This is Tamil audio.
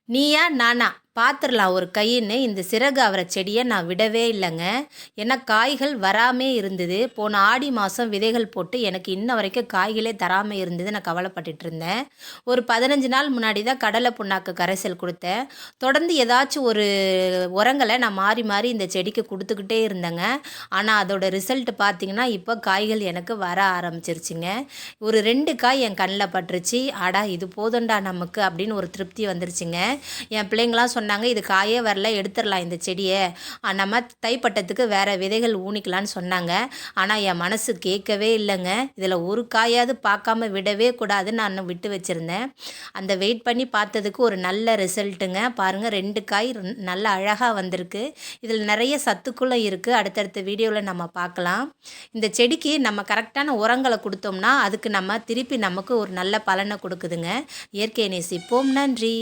நீயா நானா பார்த்துடலாம் ஒரு கையின்னு இந்த சிறகு அவரை செடியை நான் விடவே இல்லைங்க. ஏன்னா காய்கள் வராமே இருந்தது. போன ஆடி மாதம் விதைகள் போட்டு எனக்கு இன்ன வரைக்கும் காய்களே தராமல் இருந்தது. நான் கவலைப்பட்டுட்டு இருந்தேன். ஒரு 15 நாள் முன்னாடி தான் கடலை புண்ணாக்கு கரைசல் கொடுத்தேன். தொடர்ந்து ஏதாச்சும் ஒரு உரங்களை நான் மாறி மாறி இந்த செடிக்கு கொடுத்துக்கிட்டே இருந்தேங்க. ஆனால் அதோட ரிசல்ட் பார்த்திங்கன்னா இப்போ காய்கள் எனக்கு வர ஆரம்பிச்சிருச்சுங்க. ஒரு 2 காய் என் கண்ணில் பட்டுருச்சு. ஆடா இது போதும்டா நமக்கு அப்படின்னு ஒரு திருப்தி வந்துருச்சுங்க. என் பிள்ளைங்களாம் சொன்னாங்க, இது காயே வரல, எடுத்துடலாம் இந்த செடியை, நம்ம தைப்பட்டத்துக்கு வேறு விதைகள் ஊனிக்கலான்னு சொன்னாங்க. ஆனால் என் மனசு கேட்கவே இல்லைங்க. இதில் ஒரு காயாவது பார்க்காம விடவே கூடாதுன்னு நான் விட்டு வச்சுருந்தேன். அந்த வெயிட் பண்ணி பார்த்ததுக்கு ஒரு நல்ல ரிசல்ட்டுங்க. பாருங்கள், 2 காய் நல்ல அழகாக வந்திருக்கு. இதில் நிறைய சத்துக்களும் இருக்குது. அடுத்தடுத்த வீடியோவில் நம்ம பார்க்கலாம். இந்த செடிக்கு நம்ம கரெக்டான உரங்களை கொடுத்தோம்னா அதுக்கு நம்ம திருப்பி நமக்கு ஒரு நல்ல பலனை கொடுக்குதுங்க. இயற்கையை நேசிப்போம். நன்றி.